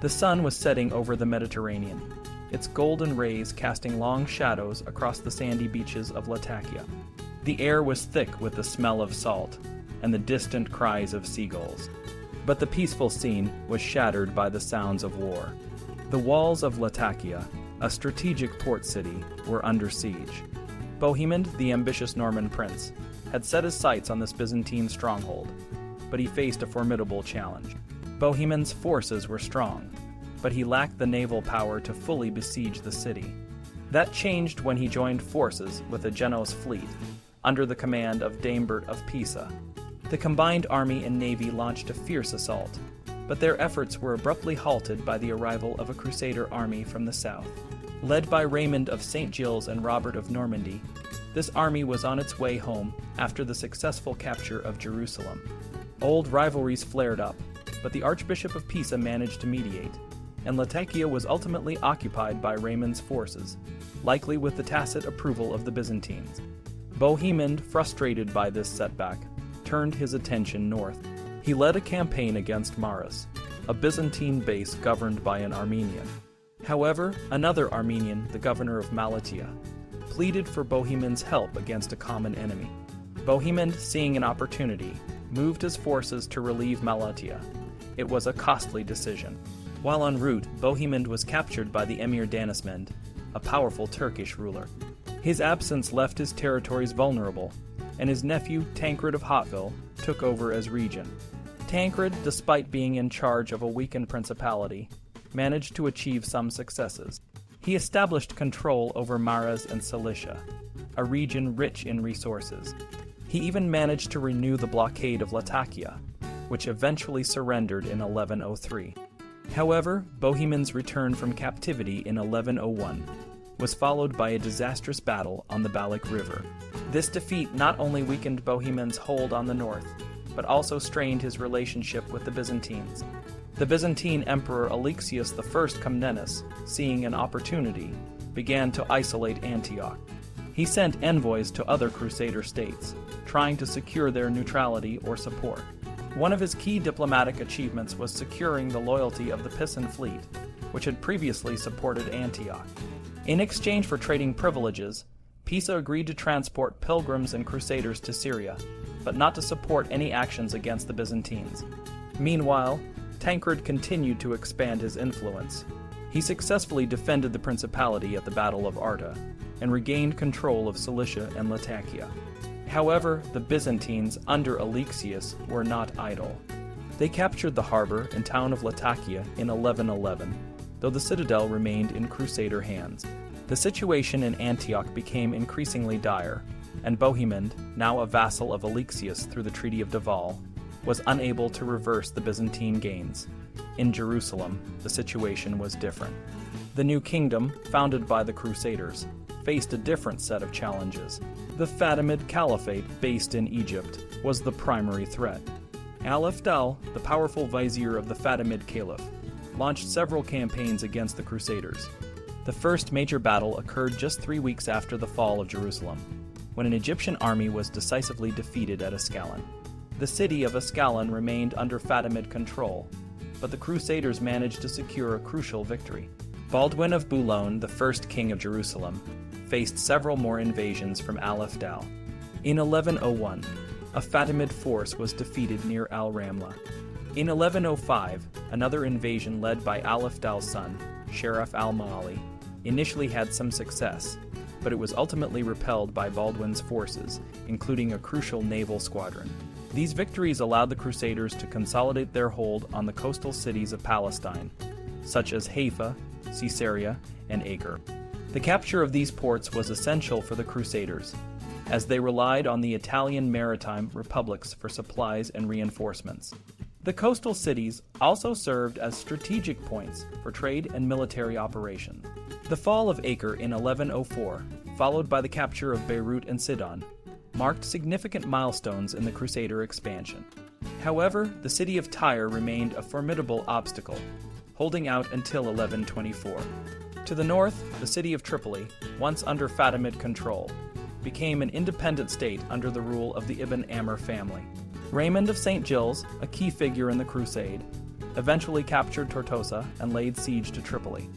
The sun was setting over the Mediterranean, its golden rays casting long shadows across the sandy beaches of Latakia. The air was thick with the smell of salt and the distant cries of seagulls. But the peaceful scene was shattered by the sounds of war. The walls of Latakia, a strategic port city, were under siege. Bohemond, the ambitious Norman prince, had set his sights on this Byzantine stronghold, but he faced a formidable challenge. Bohemond's forces were strong, but he lacked the naval power to fully besiege the city. That changed when he joined forces with the Genoese fleet, under the command of Dambert of Pisa. The combined army and navy launched a fierce assault, but their efforts were abruptly halted by the arrival of a Crusader army from the south. Led by Raymond of St. Gilles and Robert of Normandy, this army was on its way home after the successful capture of Jerusalem. Old rivalries flared up, but the Archbishop of Pisa managed to mediate, and Latakia was ultimately occupied by Raymond's forces, likely with the tacit approval of the Byzantines. Bohemond, frustrated by this setback, turned his attention north. He led a campaign against Maras, a Byzantine base governed by an Armenian. However, another Armenian, the governor of Malatia, pleaded for Bohemond's help against a common enemy. Bohemond, seeing an opportunity, moved his forces to relieve Malatia. It was a costly decision. While en route, Bohemond was captured by the Emir Danişmend, a powerful Turkish ruler. His absence left his territories vulnerable, and his nephew, Tancred of Hauteville, took over as regent. Tancred, despite being in charge of a weakened principality, managed to achieve some successes. He established control over Maras and Cilicia, a region rich in resources. He even managed to renew the blockade of Latakia, which eventually surrendered in 1103. However, Bohemond's return from captivity in 1101 was followed by a disastrous battle on the Balik River. This defeat not only weakened Bohemond's hold on the north, but also strained his relationship with the Byzantines. The Byzantine Emperor Alexius I Comnenus, seeing an opportunity, began to isolate Antioch. He sent envoys to other Crusader states, trying to secure their neutrality or support. One of his key diplomatic achievements was securing the loyalty of the Pisan fleet, which had previously supported Antioch. In exchange for trading privileges, Pisa agreed to transport pilgrims and crusaders to Syria, but not to support any actions against the Byzantines. Meanwhile, Tancred continued to expand his influence. He successfully defended the principality at the Battle of Arta, and regained control of Cilicia and Latakia. However, the Byzantines under Alexius were not idle. They captured the harbor and town of Latakia in 1111, though the citadel remained in Crusader hands. The situation in Antioch became increasingly dire, and Bohemond, now a vassal of Alexius through the Treaty of Davao, was unable to reverse the Byzantine gains. In Jerusalem, the situation was different. The new kingdom, founded by the Crusaders, faced a different set of challenges. The Fatimid caliphate, based in Egypt, was the primary threat. Al-Afdal, the powerful vizier of the Fatimid caliph, launched several campaigns against the Crusaders. The first major battle occurred just 3 weeks after the fall of Jerusalem, when an Egyptian army was decisively defeated at Ascalon. The city of Ascalon remained under Fatimid control, but the Crusaders managed to secure a crucial victory. Baldwin of Boulogne, the first king of Jerusalem, faced several more invasions from Al-Afdal. In 1101, a Fatimid force was defeated near Al-Ramla. In 1105, another invasion led by Al-Afdal's son, Sharaf al-Ma'ali, initially had some success, but it was ultimately repelled by Baldwin's forces, including a crucial naval squadron. These victories allowed the Crusaders to consolidate their hold on the coastal cities of Palestine, such as Haifa, Caesarea, and Acre. The capture of these ports was essential for the Crusaders, as they relied on the Italian maritime republics for supplies and reinforcements. The coastal cities also served as strategic points for trade and military operations. The fall of Acre in 1104, followed by the capture of Beirut and Sidon, marked significant milestones in the Crusader expansion. However, the city of Tyre remained a formidable obstacle, holding out until 1124. To the north, the city of Tripoli, once under Fatimid control, became an independent state under the rule of the Ibn Amr family. Raymond of St. Gilles, a key figure in the crusade, eventually captured Tortosa and laid siege to Tripoli.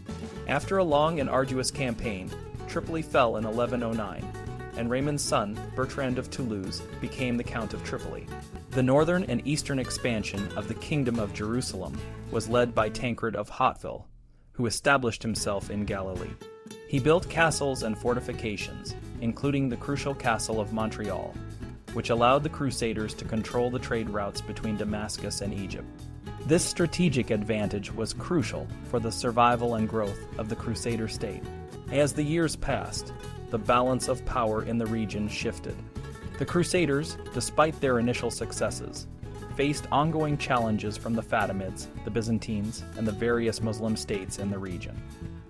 After a long and arduous campaign, Tripoli fell in 1109, and Raymond's son, Bertrand of Toulouse, became the Count of Tripoli. The northern and eastern expansion of the Kingdom of Jerusalem was led by Tancred of Hauteville, who established himself in Galilee. He built castles and fortifications, including the crucial castle of Montreal, which allowed the Crusaders to control the trade routes between Damascus and Egypt. This strategic advantage was crucial for the survival and growth of the Crusader state. As the years passed, the balance of power in the region shifted. The Crusaders, despite their initial successes, faced ongoing challenges from the Fatimids, the Byzantines, and the various Muslim states in the region.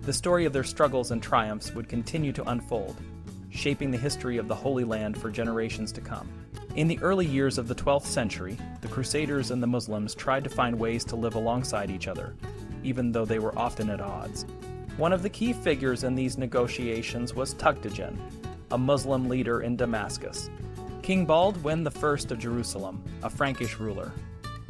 The story of their struggles and triumphs would continue to unfold, shaping the history of the Holy Land for generations to come. In the early years of the 12th century, the Crusaders and the Muslims tried to find ways to live alongside each other, even though they were often at odds. One of the key figures in these negotiations was Tuǧtigin, a Muslim leader in Damascus. King Baldwin I of Jerusalem, a Frankish ruler,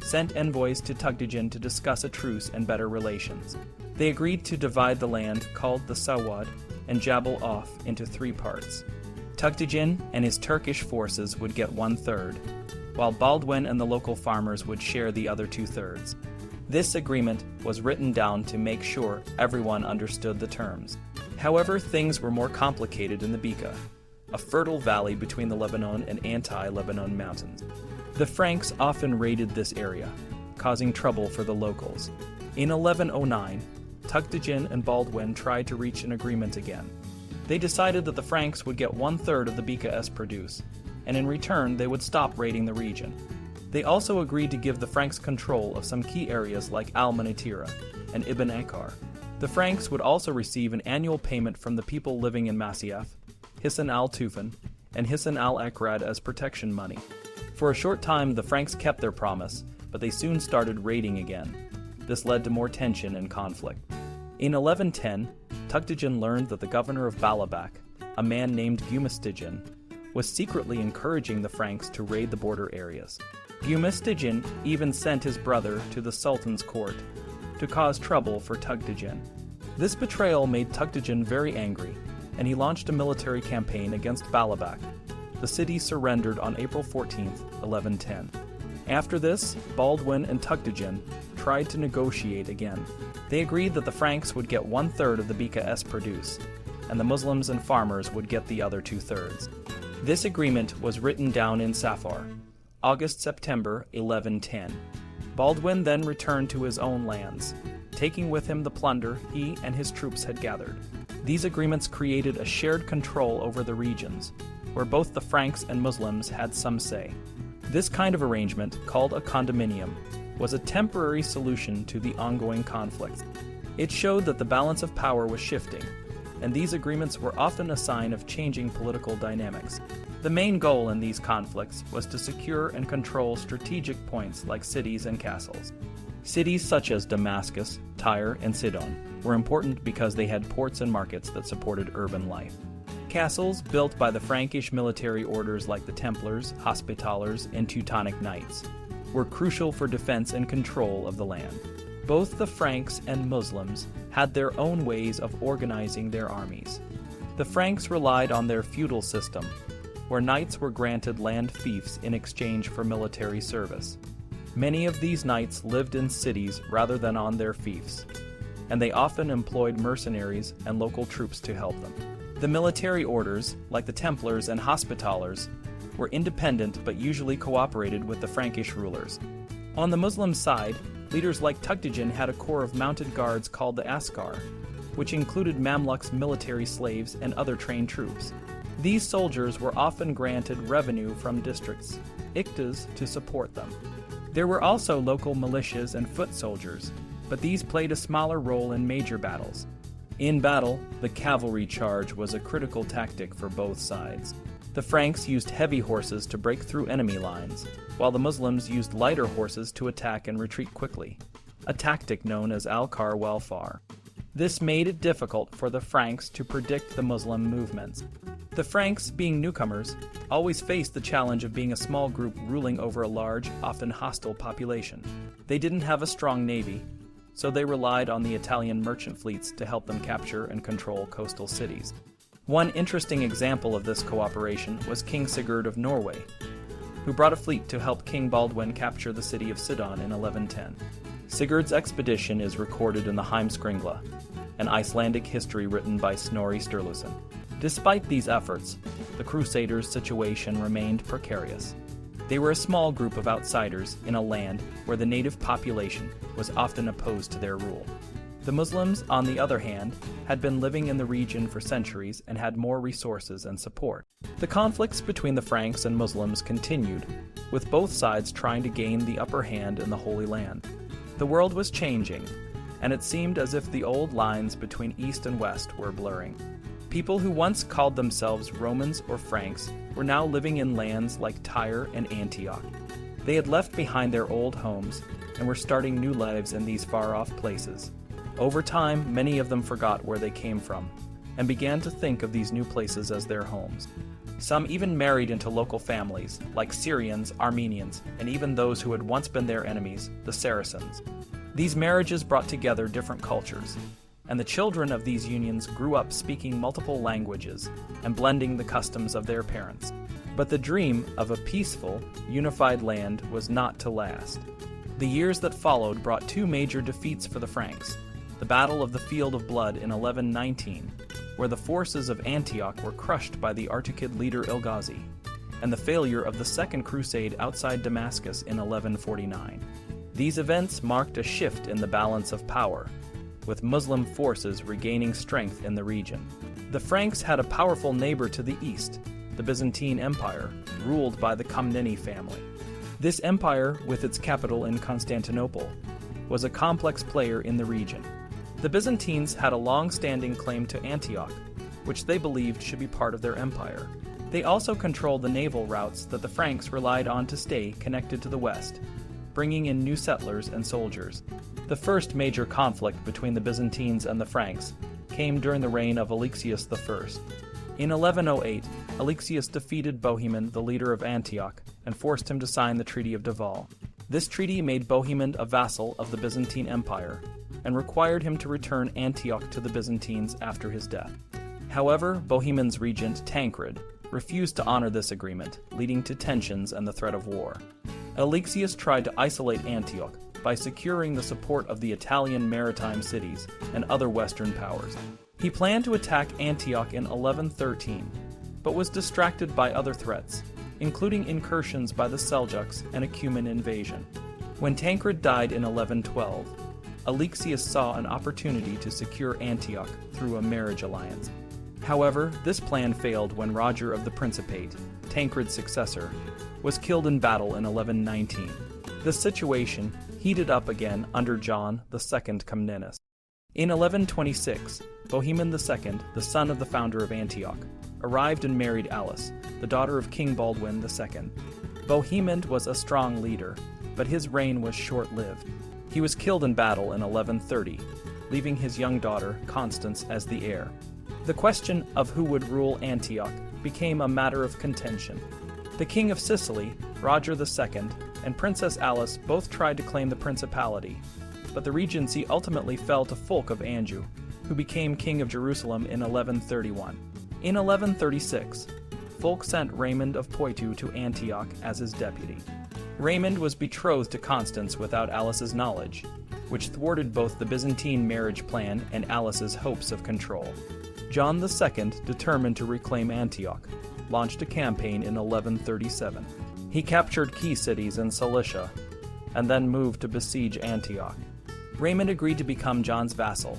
sent envoys to Tuǧtigin to discuss a truce and better relations. They agreed to divide the land called the Sawad and Jabal off into 3 parts. Tuǧtigin and his Turkish forces would get 1/3, while Baldwin and the local farmers would share the other 2/3. This agreement was written down to make sure everyone understood the terms. However, things were more complicated in the Bekaa, a fertile valley between the Lebanon and anti-Lebanon mountains. The Franks often raided this area, causing trouble for the locals. In 1109, Tuǧtigin and Baldwin tried to reach an agreement again. They decided that the Franks would get 1/3 of the Bekaa produce, and in return they would stop raiding the region. They also agreed to give the Franks control of some key areas like Al-Manatira and Ibn Akar. The Franks would also receive an annual payment from the people living in Masyaf, Hisn al-Tufan, and Hisn al-Akrad as protection money. For a short time the Franks kept their promise, but they soon started raiding again. This led to more tension and conflict. In 1110, Tuǧtigin learned that the governor of Balabac, a man named Tuǧtigin, was secretly encouraging the Franks to raid the border areas. Tuđtigin even sent his brother to the Sultan's court to cause trouble for Tuđtigin. This betrayal made Tuđtigin very angry, and he launched a military campaign against Balabac. The city surrendered on April 14, 1110. After this, Baldwin and Tuđtigin tried to negotiate again. They agreed that the Franks would get 1/3 of the Bekaa produce, and the Muslims and farmers would get the other 2/3. This agreement was written down in Safar, August-September 1110. Baldwin then returned to his own lands, taking with him the plunder he and his troops had gathered. These agreements created a shared control over the regions, where both the Franks and Muslims had some say. This kind of arrangement, called a condominium, was a temporary solution to the ongoing conflicts. It showed that the balance of power was shifting, and these agreements were often a sign of changing political dynamics. The main goal in these conflicts was to secure and control strategic points like cities and castles. Cities such as Damascus, Tyre, and Sidon were important because they had ports and markets that supported urban life. Castles, built by the Frankish military orders like the Templars, Hospitallers, and Teutonic Knights, were crucial for defense and control of the land. Both the Franks and Muslims had their own ways of organizing their armies. The Franks relied on their feudal system, where knights were granted land fiefs in exchange for military service. Many of these knights lived in cities rather than on their fiefs, and they often employed mercenaries and local troops to help them. The military orders, like the Templars and Hospitallers, were independent but usually cooperated with the Frankish rulers. On the Muslim side, leaders like Tuđtigin had a corps of mounted guards called the Askar, which included Mamluks, military slaves, and other trained troops. These soldiers were often granted revenue from districts, iktas, to support them. There were also local militias and foot soldiers, but these played a smaller role in major battles. In battle, the cavalry charge was a critical tactic for both sides. The Franks used heavy horses to break through enemy lines, while the Muslims used lighter horses to attack and retreat quickly, a tactic known as al-Kar wal-Far. This made it difficult for the Franks to predict the Muslim movements. The Franks, being newcomers, always faced the challenge of being a small group ruling over a large, often hostile population. They didn't have a strong navy, so they relied on the Italian merchant fleets to help them capture and control coastal cities. One interesting example of this cooperation was King Sigurd of Norway, who brought a fleet to help King Baldwin capture the city of Sidon in 1110. Sigurd's expedition is recorded in the Heimskringla, an Icelandic history written by Snorri Sturluson. Despite these efforts, the Crusaders' situation remained precarious. They were a small group of outsiders in a land where the native population was often opposed to their rule. The Muslims, on the other hand, had been living in the region for centuries and had more resources and support. The conflicts between the Franks and Muslims continued, with both sides trying to gain the upper hand in the Holy Land. The world was changing, and it seemed as if the old lines between East and West were blurring. People who once called themselves Romans or Franks were now living in lands like Tyre and Antioch. They had left behind their old homes and were starting new lives in these far-off places. Over time, many of them forgot where they came from and began to think of these new places as their homes. Some even married into local families, like Syrians, Armenians, and even those who had once been their enemies, the Saracens. These marriages brought together different cultures, and the children of these unions grew up speaking multiple languages and blending the customs of their parents. But the dream of a peaceful, unified land was not to last. The years that followed brought two major defeats for the Franks: the Battle of the Field of Blood in 1119, where the forces of Antioch were crushed by the Artukid leader Ilghazi, and the failure of the Second Crusade outside Damascus in 1149. These events marked a shift in the balance of power, with Muslim forces regaining strength in the region. The Franks had a powerful neighbor to the east, the Byzantine Empire, ruled by the Komneni family. This empire, with its capital in Constantinople, was a complex player in the region. The Byzantines had a long-standing claim to Antioch, which they believed should be part of their empire. They also controlled the naval routes that the Franks relied on to stay connected to the west, bringing in new settlers and soldiers. The first major conflict between the Byzantines and the Franks came during the reign of Alexius I. In 1108, Alexius defeated Bohemond, the leader of Antioch, and forced him to sign the Treaty of Davos. This treaty made Bohemond a vassal of the Byzantine Empire and required him to return Antioch to the Byzantines after his death. However, Bohemond's regent, Tancred, refused to honor this agreement, leading to tensions and the threat of war. Alexius tried to isolate Antioch by securing the support of the Italian maritime cities and other Western powers. He planned to attack Antioch in 1113, but was distracted by other threats, including incursions by the Seljuks and a Cuman invasion. When Tancred died in 1112, Alexius saw an opportunity to secure Antioch through a marriage alliance. However, this plan failed when Roger of the Principate, Tancred's successor, was killed in battle in 1119. The situation heated up again under John II Comnenus. In 1126, Bohemond II, the son of the founder of Antioch, arrived and married Alice, the daughter of King Baldwin II. Bohemond was a strong leader, but his reign was short-lived. He was killed in battle in 1130, leaving his young daughter, Constance, as the heir. The question of who would rule Antioch became a matter of contention. The King of Sicily, Roger II, and Princess Alice both tried to claim the principality, but the regency ultimately fell to Fulk of Anjou, who became King of Jerusalem in 1131. In 1136, Fulk sent Raymond of Poitou to Antioch as his deputy. Raymond was betrothed to Constance without Alice's knowledge, which thwarted both the Byzantine marriage plan and Alice's hopes of control. John II, determined to reclaim Antioch, launched a campaign in 1137. He captured key cities in Cilicia, and then moved to besiege Antioch. Raymond agreed to become John's vassal,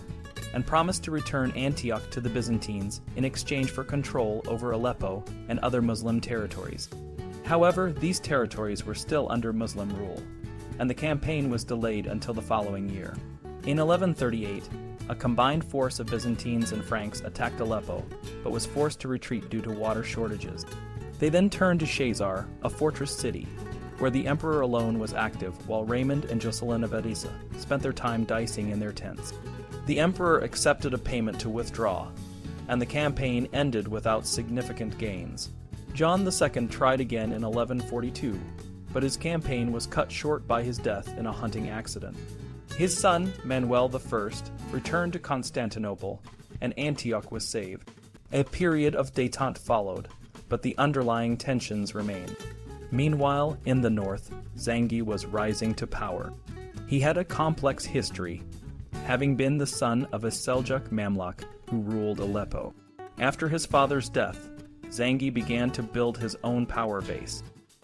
and promised to return Antioch to the Byzantines in exchange for control over Aleppo and other Muslim territories. However, these territories were still under Muslim rule, and the campaign was delayed until the following year. In 1138, a combined force of Byzantines and Franks attacked Aleppo, but was forced to retreat due to water shortages. They then turned to Shazar, a fortress city, where the emperor alone was active, while Raymond and Jocelyn of Edessa spent their time dicing in their tents. The emperor accepted a payment to withdraw, and the campaign ended without significant gains. John II tried again in 1142, but his campaign was cut short by his death in a hunting accident. His son, Manuel I, returned to Constantinople, and Antioch was saved. A period of détente followed, but the underlying tensions remained. Meanwhile, in the north, Zengi was rising to power. He had a complex history, having been the son of a Seljuk Mamluk who ruled Aleppo. After his father's death, Zengi began to build his own power base.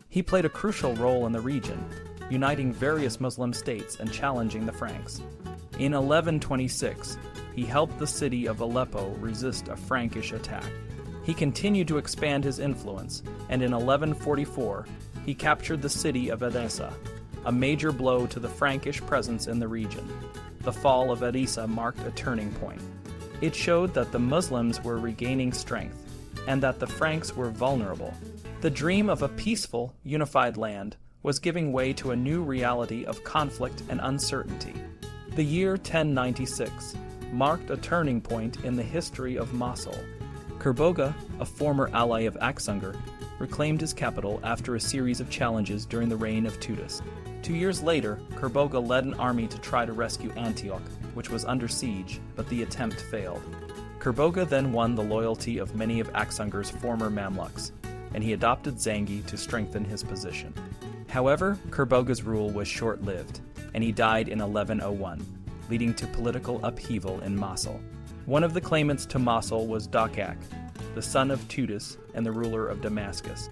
He played a crucial role in the region, uniting various Muslim states and challenging the Franks. In 1126, he helped the city of Aleppo resist a Frankish attack. He continued to expand his influence, and in 1144, he captured the city of Edessa, a major blow to the Frankish presence in the region. The fall of Edessa marked a turning point. It showed that the Muslims were regaining strength, and that the Franks were vulnerable. The dream of a peaceful, unified land was giving way to a new reality of conflict and uncertainty. The year 1096 marked a turning point in the history of Mosul. Kerboga, a former ally of Aksungur, reclaimed his capital after a series of challenges during the reign of Tuđis. 2 years later, Kerboga led an army to try to rescue Antioch, which was under siege, but the attempt failed. Kerboga then won the loyalty of many of Aksungur's former Mamluks, and he adopted Zengi to strengthen his position. However, Kerboga's rule was short-lived, and he died in 1101, leading to political upheaval in Mosul. One of the claimants to Mosul was Dakak, the son of Tuđis and the ruler of Damascus.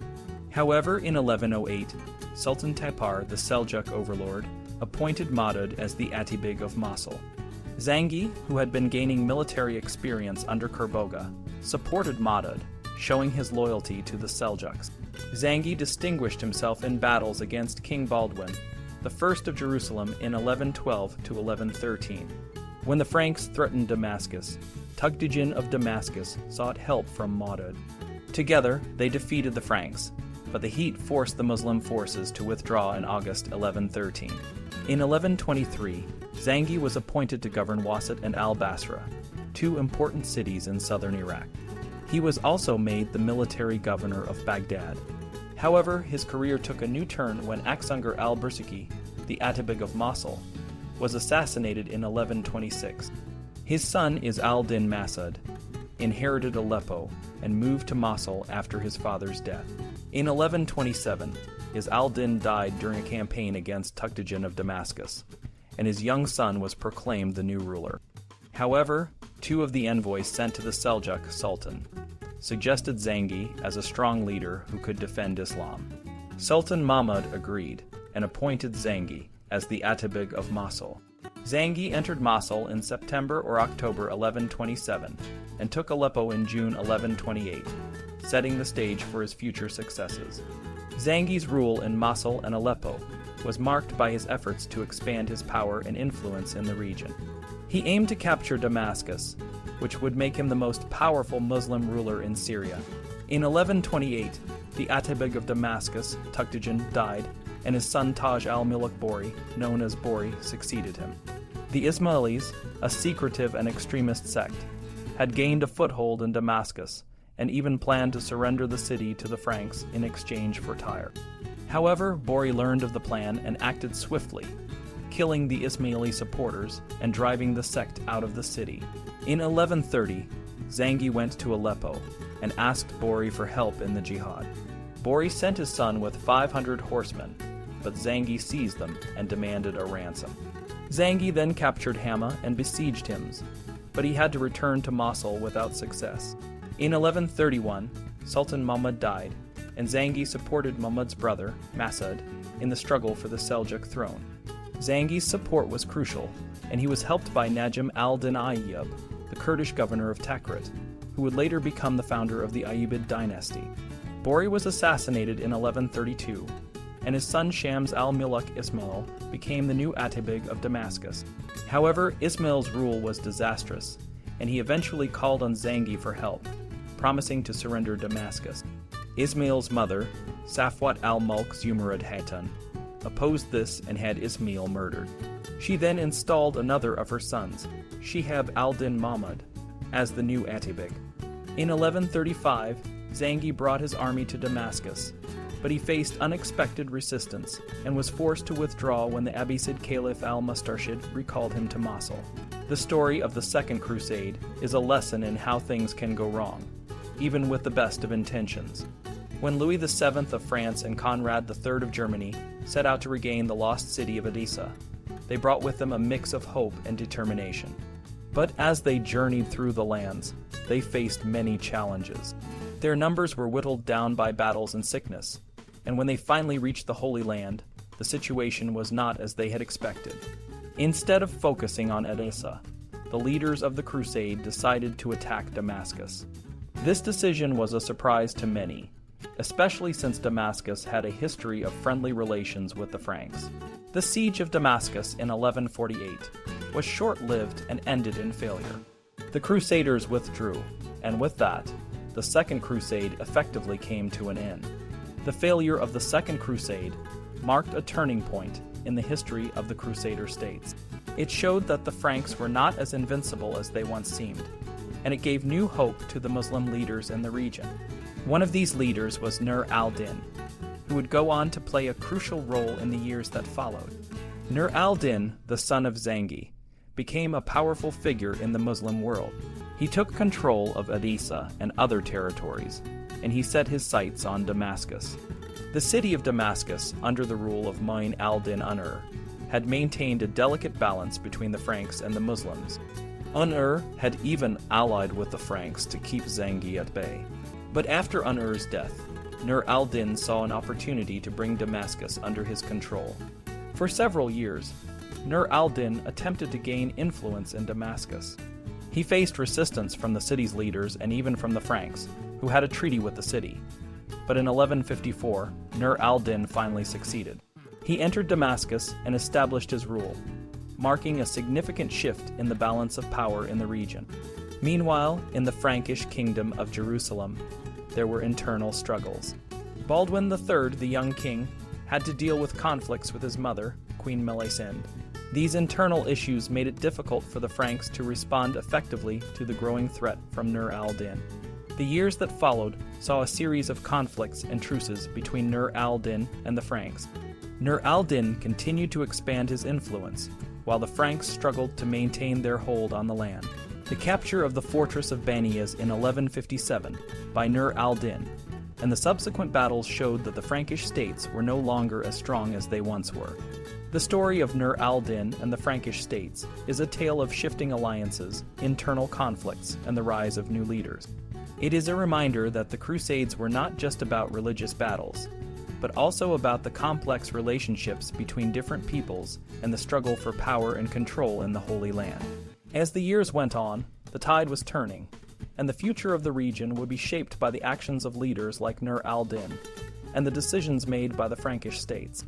However, in 1108, Sultan Tapar, the Seljuk overlord, appointed Madud as the Atibig of Mosul. Zengi, who had been gaining military experience under Kerboga, supported Madud, showing his loyalty to the Seljuks. Zengi distinguished himself in battles against King Baldwin, the first of Jerusalem in 1112 to 1113. When the Franks threatened Damascus, Tuđtigin of Damascus sought help from Madud. Together, they defeated the Franks, but the heat forced the Muslim forces to withdraw in August 1113. In 1123, Zengi was appointed to govern Wasit and al-Basra, two important cities in southern Iraq. He was also made the military governor of Baghdad. However, his career took a new turn when Aksungur al-Bursaki, the Atibig of Mosul, was assassinated in 1126. His son is al-Din Masud, inherited Aleppo, and moved to Mosul after his father's death. In 1127, Is al-Din died during a campaign against Tuđtigin of Damascus, and his young son was proclaimed the new ruler. However, two of the envoys sent to the Seljuk Sultan suggested Zengi as a strong leader who could defend Islam. Sultan Mahmud agreed and appointed Zengi as the Atibig of Mosul. Zengi entered Mosul in September or October 1127 and took Aleppo in June 1128, setting the stage for his future successes. Zengi's rule in Mosul and Aleppo was marked by his efforts to expand his power and influence in the region. He aimed to capture Damascus, which would make him the most powerful Muslim ruler in Syria. In 1128, the Atibig of Damascus, Tuđtigin, died, and his son Taj al-Muluk Bori, known as Bori, succeeded him. The Ismailis, a secretive and extremist sect, had gained a foothold in Damascus and even planned to surrender the city to the Franks in exchange for Tyre. However, Bori learned of the plan and acted swiftly, killing the Ismaili supporters and driving the sect out of the city. In 1130, Zengi went to Aleppo and asked Bori for help in the jihad. Bori sent his son with 500 horsemen, but Zengi seized them and demanded a ransom. Zengi then captured Hama and besieged Hims, but he had to return to Mosul without success. In 1131, Sultan Mahmud died, and Zengi supported Mahmud's brother, Masud, in the struggle for the Seljuk throne. Zengi's support was crucial, and he was helped by Najm al-Din Ayyub, the Kurdish governor of Takrit, who would later become the founder of the Ayyubid dynasty. Bori was assassinated in 1132, and his son Shams al-Muluk Ismail became the new Atibig of Damascus. However, Ismail's rule was disastrous, and he eventually called on Zengi for help, promising to surrender Damascus. Ismail's mother, Safwat al-Mulk Zumurad Hatan, opposed this and had Ismail murdered. She then installed another of her sons, Shihab al-Din Mahmud, as the new Atibig. In 1135, Zengi brought his army to Damascus, but he faced unexpected resistance and was forced to withdraw when the Abbasid Caliph al-Mustarshid recalled him to Mosul. The story of the Second Crusade is a lesson in how things can go wrong, even with the best of intentions. When Louis VII of France and Conrad III of Germany set out to regain the lost city of Edessa, they brought with them a mix of hope and determination. But as they journeyed through the lands, they faced many challenges. Their numbers were whittled down by battles and sickness, and when they finally reached the Holy Land, the situation was not as they had expected. Instead of focusing on Edessa, the leaders of the crusade decided to attack Damascus. This decision was a surprise to many, especially since Damascus had a history of friendly relations with the Franks. The siege of Damascus in 1148 was short-lived and ended in failure. The Crusaders withdrew, and with that, the Second Crusade effectively came to an end. The failure of the Second Crusade marked a turning point in the history of the Crusader states. It showed that the Franks were not as invincible as they once seemed, and it gave new hope to the Muslim leaders in the region. One of these leaders was Nur al-Din, who would go on to play a crucial role in the years that followed. Nur al-Din, the son of Zengi, became a powerful figure in the Muslim world. He took control of Edessa and other territories, and he set his sights on Damascus. The city of Damascus, under the rule of Mu'in al-Din Unur, had maintained a delicate balance between the Franks and the Muslims. Unur had even allied with the Franks to keep Zengi at bay. But after Unur's death, Nur al-Din saw an opportunity to bring Damascus under his control. For several years, Nur al-Din attempted to gain influence in Damascus. He faced resistance from the city's leaders and even from the Franks, who had a treaty with the city. But in 1154, Nur al-Din finally succeeded. He entered Damascus and established his rule, marking a significant shift in the balance of power in the region. Meanwhile, in the Frankish kingdom of Jerusalem, there were internal struggles. Baldwin III, the young king, had to deal with conflicts with his mother, Queen Melisende. These internal issues made it difficult for the Franks to respond effectively to the growing threat from Nur al-Din. The years that followed saw a series of conflicts and truces between Nur al-Din and the Franks. Nur al-Din continued to expand his influence, while the Franks struggled to maintain their hold on the land. The capture of the fortress of Banias in 1157 by Nur al-Din and the subsequent battles showed that the Frankish states were no longer as strong as they once were. The story of Nur al-Din and the Frankish states is a tale of shifting alliances, internal conflicts, and the rise of new leaders. It is a reminder that the Crusades were not just about religious battles, but also about the complex relationships between different peoples and the struggle for power and control in the Holy Land. As the years went on, the tide was turning, and the future of the region would be shaped by the actions of leaders like Nur al-Din and the decisions made by the Frankish states.